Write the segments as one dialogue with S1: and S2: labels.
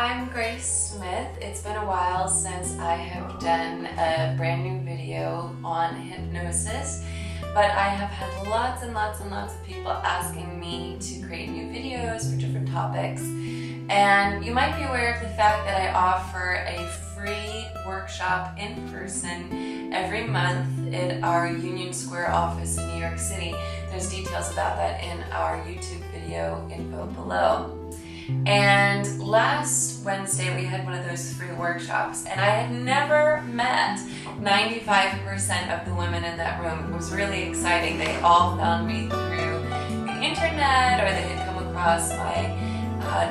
S1: I'm Grace Smith. It's been a while since I have done a brand new video on hypnosis, but I have had lots and lots of people asking me to create new videos for different topics. And you might be aware of the fact that I offer a free workshop in person every month at our Union Square office in New York City. There's details about that in our YouTube video info below. And last Wednesday we had one of those free workshops, and I had never met 95% of the women in that room. It was really exciting. They all found me through the internet, or they had come across my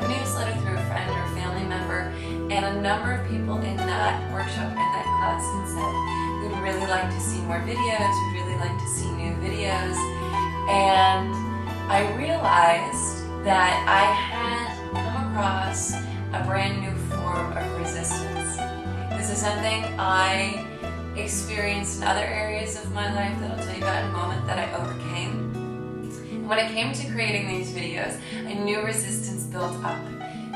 S1: newsletter through a friend or family member, and a number of people in that workshop, in that class, had said, we'd really like to see more videos, we'd really like to see new videos. And I realized that I had come across a brand new form of resistance. This is something I experienced in other areas of my life that I'll tell you about in a moment that I overcame. And when it came to creating these videos, I knew resistance built up.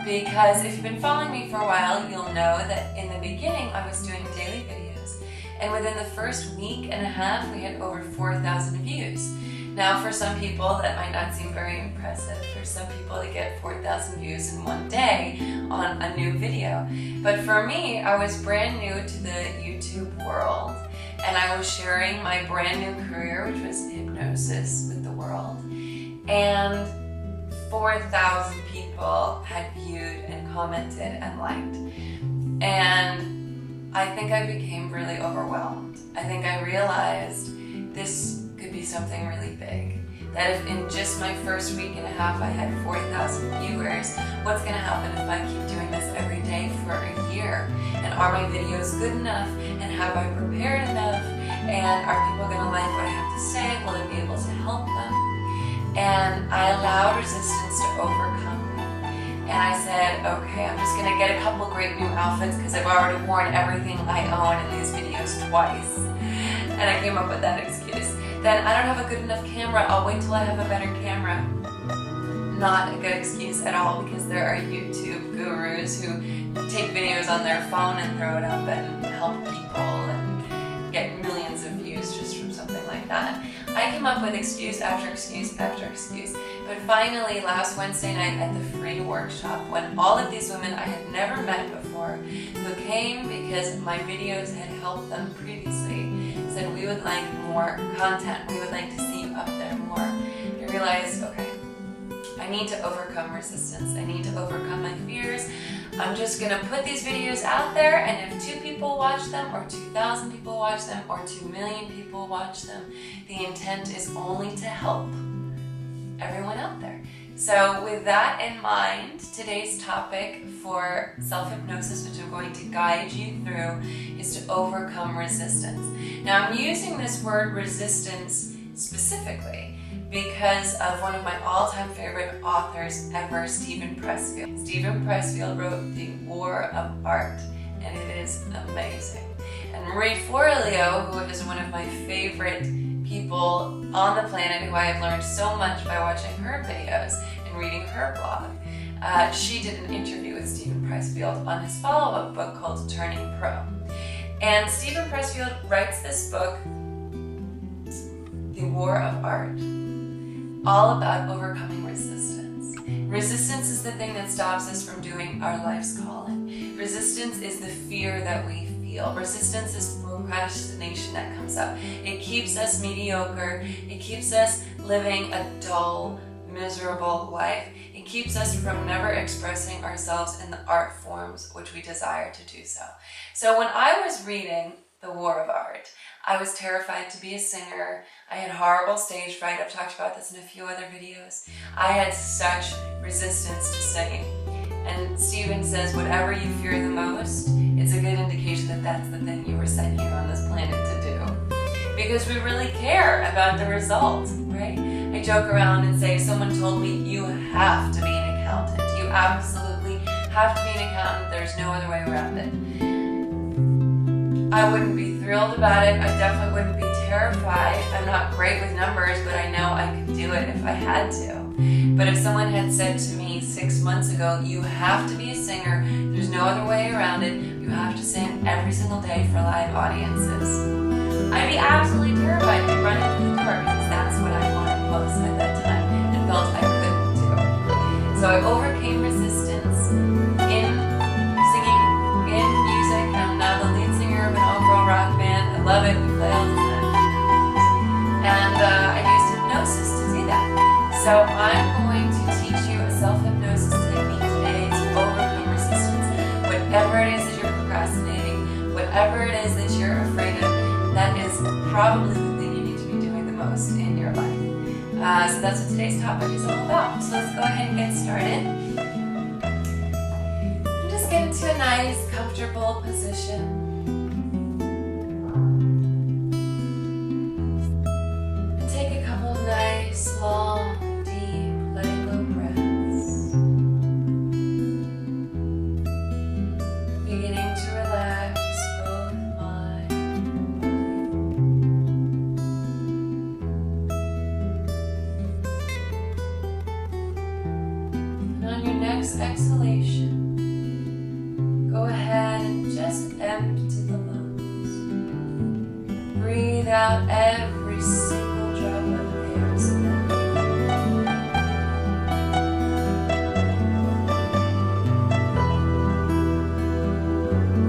S1: Because if you've been following me for a while, you'll know that in the beginning I was doing daily videos. And within the first week and a half, we had over 4,000 views. Now, for some people, that might not seem very impressive. For some people, they get 4,000 views in one day on a new video. But for me, I was brand new to the YouTube world, and I was sharing my brand new career, which was hypnosis, with the world. And 4,000 people had viewed and commented and liked. And I think I became really overwhelmed. I think I realized this could be something really big. That if in just my first week and a half I had 40,000 viewers, what's going to happen if I keep doing this every day for a year? And are my videos good enough? And have I prepared enough? And are people going to like what I have to say? Will I be able to help them? And I allowed resistance to overcome me. And I said, okay, I'm just going to get a couple great new outfits because I've already worn everything I own in these videos twice. And I came up with that excuse. Then I don't have a good enough camera, I'll wait till I have a better camera. Not a good excuse at all, because there are YouTube gurus who take videos on their phone and throw it up and help people and get millions of views just from something like that. I came up with excuse after excuse after excuse. But finally, last Wednesday night at the free workshop, when all of these women I had never met before, who came because my videos had helped them previously, said we would like more content, we would like to see you up there more. I realized, okay, I need to overcome resistance. I need to overcome my fears. I'm just going to put these videos out there, and if 2 people watch them, or 2,000 people watch them, or 2 million people watch them, the intent is only to help everyone out there. So with that in mind, today's topic for self-hypnosis, which I'm going to guide you through, is to overcome resistance. Now, I'm using this word resistance specifically because of one of my all-time favorite authors ever, Steven Pressfield. Steven Pressfield wrote The War of Art, and it is amazing. And Marie Forleo, who is one of my favorite people on the planet, who I have learned so much by watching her videos and reading her blog, she did an interview with Steven Pressfield on his follow-up book called Turning Pro. And Steven Pressfield writes this book, The War of Art, all about overcoming resistance. Resistance is the thing that stops us from doing our life's calling. Resistance is the fear that we feel. Resistance is procrastination that comes up. It keeps us mediocre. It keeps us living a dull, miserable life. It keeps us from never expressing ourselves in the art forms which we desire to do so. So when I was reading The War of Art, I was terrified to be a singer. I had horrible stage fright. I've talked about this in a few other videos. I had such resistance to singing. And Steven says, whatever you fear the most, it's a good indication that that's the thing you were sent here on this planet to do. Because we really care about the result, right? I joke around and say, if someone told me you have to be an accountant, you absolutely have to be an accountant, there's no other way around it, I wouldn't be thrilled about it. I definitely wouldn't be terrified. I'm not great with numbers, but I know I could do it if I had to. But if someone had said to me 6 months ago, you have to be a singer, there's no other way around it, you have to sing every single day for live audiences, I'd be absolutely terrified to be running through the door because that's what I wanted most at that time and felt I couldn't do. So I overcame resistance in singing, in music. I'm now the lead singer of an all-girl rock band. I love it. We play all the time. And I used hypnosis to do that. So I'm going to teach you a self-hypnosis technique today to overcome resistance. Whatever it is that you're procrastinating, whatever it is that you're afraid of, that is probably the thing you need to be doing the most in your life. So that's what today's topic is all about. So let's go ahead and get started. And just get into a nice, comfortable position. And take a couple of nice, long, deep, letting go breaths. Beginning to relax both mind and body. And on your next exhalation, go ahead and just empty the lungs. Breathe out every single drop of air.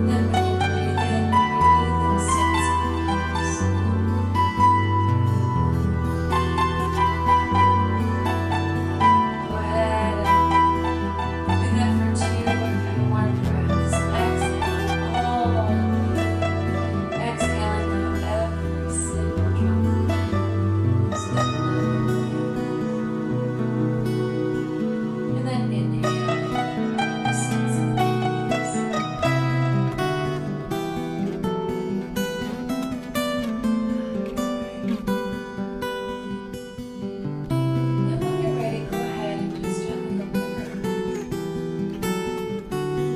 S1: Then when you breathe in a sense of peace. Go ahead and do that for 2 or 3 more breaths. Exhaling all the way. Exhaling out every single drop of air. Step and then inhaling a sense of peace. And when you're ready, go ahead and just gently open your eyes.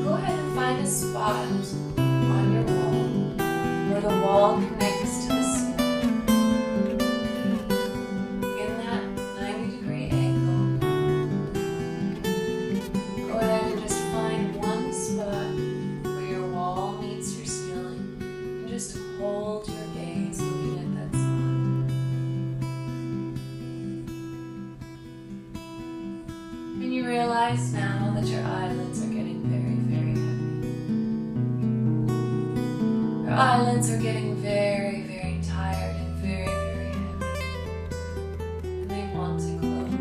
S1: Go ahead and find a spot on your wall where the wall connects to the ceiling. In that 90-degree angle, go ahead and just find one spot where your wall meets your ceiling and just hold your gaze looking at that spot. And you realize now that your eyelids are getting very, very heavy. Your eyelids are getting very, very tired and very, very heavy. And they want to close.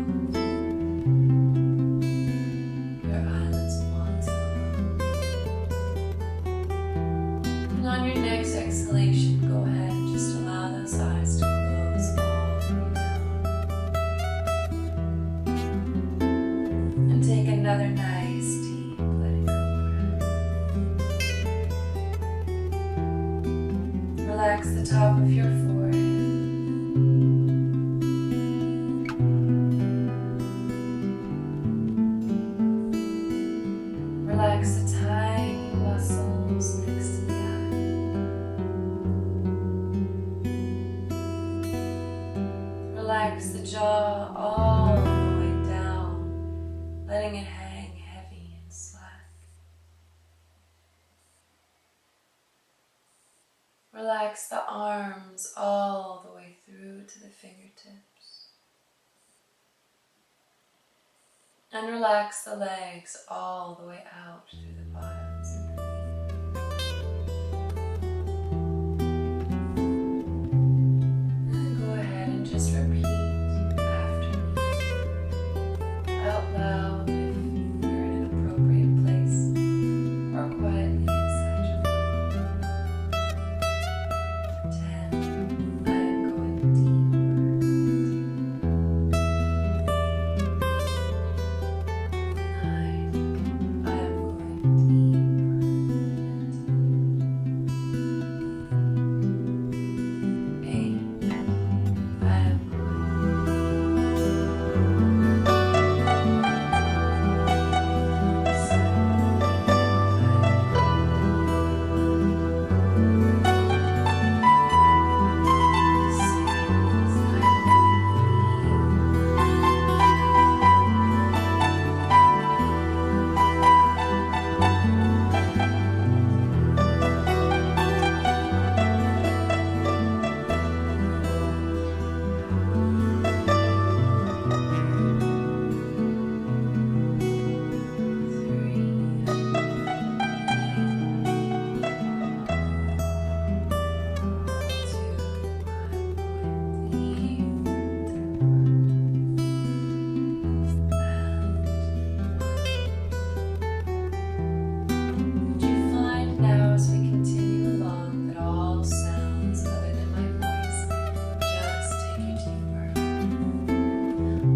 S1: Your eyelids want to close. And on your next exhalation, go ahead and just allow those eyes to close all the way down. And take another nice, deep, letting go breath. Relax the top of your forehead. Relax the tiny muscles next to the eye. Relax the jaw all the way down, letting it hang heavy and slack. Relax the arms all the way through to the fingertips. And relax the legs all the way out through the bottoms and feet. And go ahead and just repeat after me, out loud if you're in an appropriate place, or quietly inside your mind. 10. I am going deeper. 9. I am going deeper.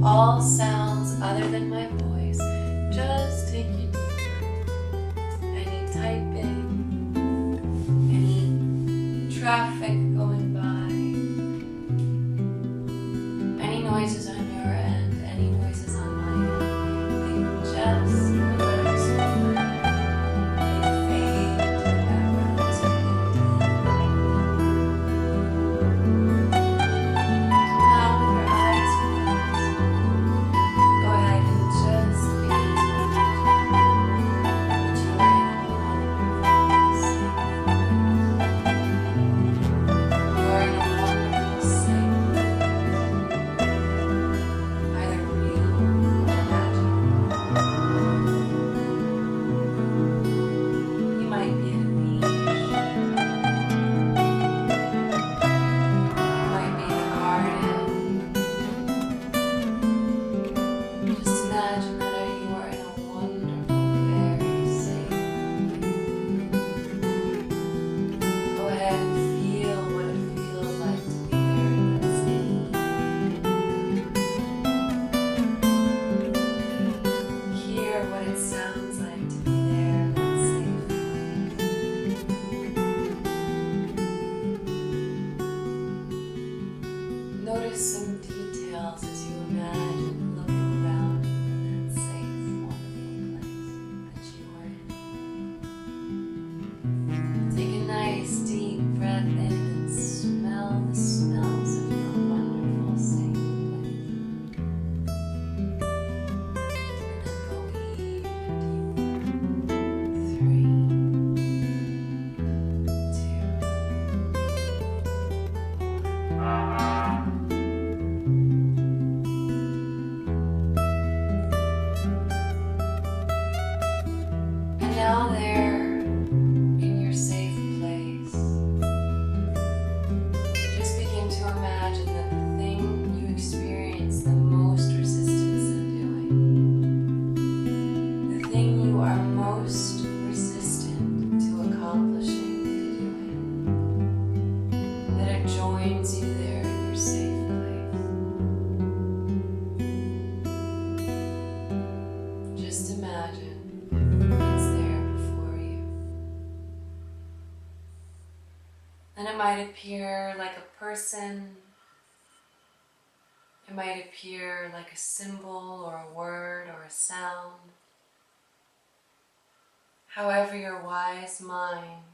S1: all sounds other than my voice just take you deeper. Any typing, any traffic going by, any noises on your end, any noises on my end, they just reverse over. They fade to the background so now with your eyes closed, go ahead and just begin to imagine that you are in a wonderful, safe place. You are in a wonderful, safe place, either real or imaginary. You might be at a beach, you might be in a garden. Just imagine that you are in a wonderful, very safe place. Go ahead and feel what it feels like to be there in that safe place. Hear what it sounds like to be there in that safe place. Notice some details as you imagine looking around in that safe, wonderful place that you are in. Take a nice deep breath in and smell the smells of your wonderful, safe place. And then go even deeper. 3, 2, 1. And now there, in your safe place, just begin to imagine that the thing you experience the most resistance in doing, the thing you are most resistant to accomplishing, to doing, that it joins you there in your safe place. Just imagine it's there before you. And it might appear like a person, it might appear like a symbol or a word or a sound. However your wise mind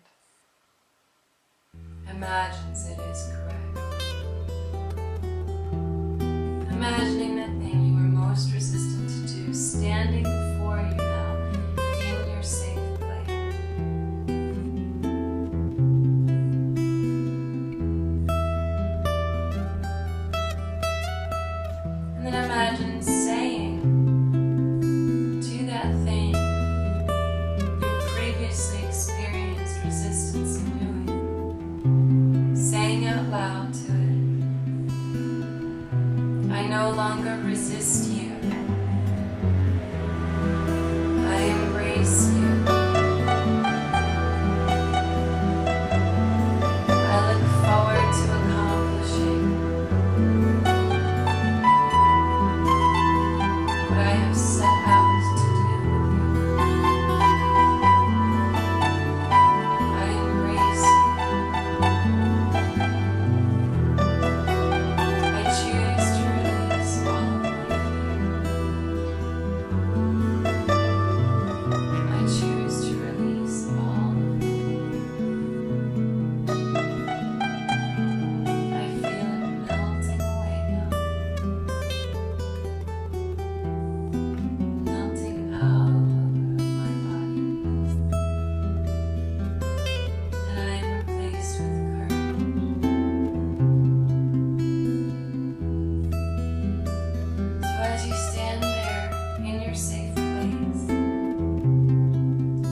S1: imagines it is correct. Imagining that thing you are most resistant to do standing before you now in your safe place. And then imagine saying to that thing you previously experienced resistance in doing, saying out loud to it, I no longer resist you. I embrace you. I look forward to accomplishing what I have set out to do. I embrace you. I choose to release all of my fear. I choose to release all of my fear. I feel it melting away now. Melting out of my body. And I am replaced with courage. So as you stand there in your safe place,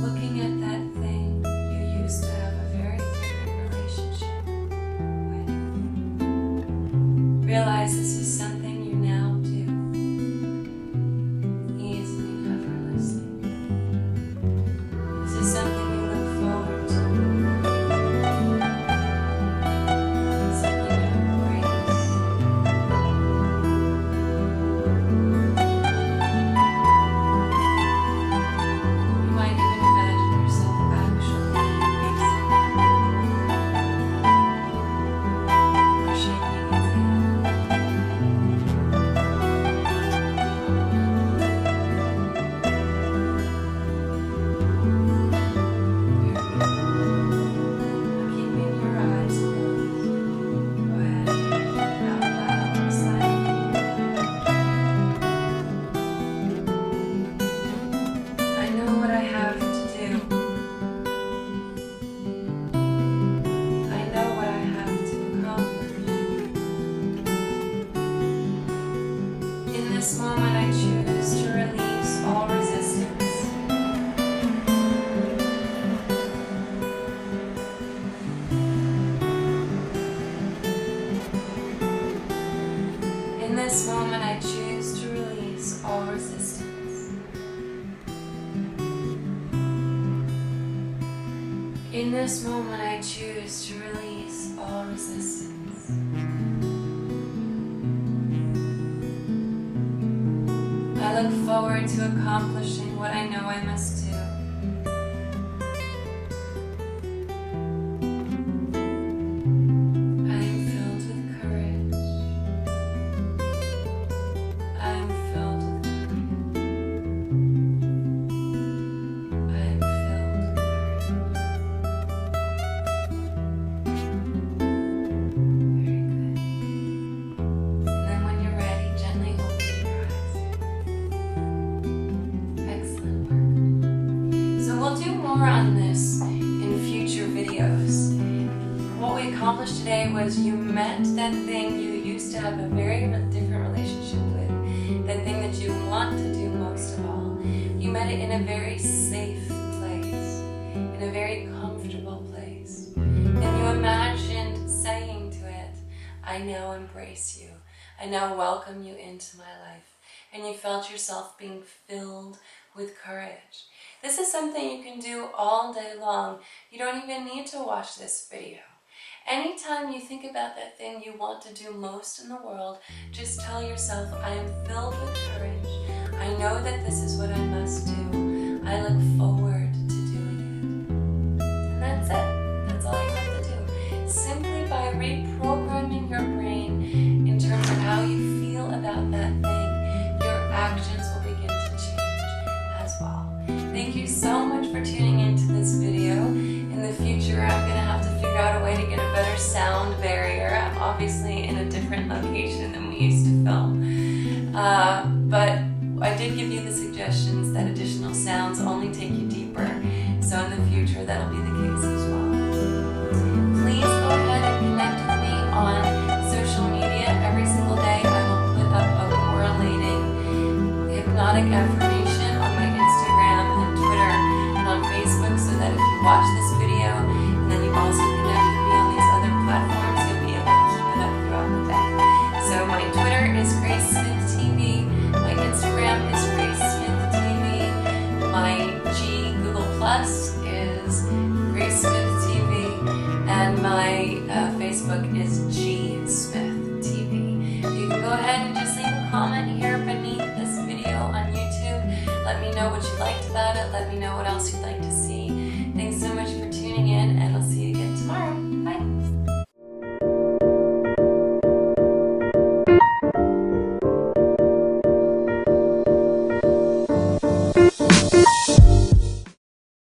S1: looking at that thing you used to have a very different relationship with, realize this is something you now do easily and effortlessly. This is something you look forward to, something you embrace. this moment I choose to release all resistance. In this moment I choose to release all resistance. In this moment I choose to release all resistance. I look forward to accomplishing what I know I must do. I am filled with courage. I am filled with courage. I am filled with courage. Very good. And then when you're ready, gently open your eyes. Excellent work. So we'll do more on this in future videos. What we accomplished today was you met that thing you used to have a very different relationship with, that thing that you want to do most of all. You met it in a very safe place, in a very comfortable place. And you imagined saying to it, I now embrace you. I now welcome you into my life. And you felt yourself being filled with courage. This is something you can do all day long. You don't even need to watch this video. Anytime you think about that thing you want to do most in the world, just tell yourself, I am filled with courage. I know that this is what I must do. I look forward to doing it. And that's it. That's all you have to do. Simply by reprogramming your brain in terms of how you feel about that thing, your actions will begin to change as well. Thank you so much for tuning into this video. In the future, I'm going to have to figure out a way to get a better sound barrier. I'm obviously in a different location than we used to film. But I did give you the suggestions that additional sounds only take you deeper. So in the future, that'll be the case as well. Please go ahead and connect with me on social media. Every single day, I will put up a correlating hypnotic affirmation on my Instagram and Twitter and on Facebook, so that if you watch this video and then you also connect with me on these other platforms, you'll be able to keep it up throughout the day. So my Twitter is Grace Smith TV, my Instagram is Grace Smith TV, my Google Plus is Grace Smith TV, and my Facebook is G Smith TV. You can go ahead and just leave a comment here beneath this video on YouTube. Let me know what you liked about it. Let me know what else you'd like to see. Thanks so much for tuning in, and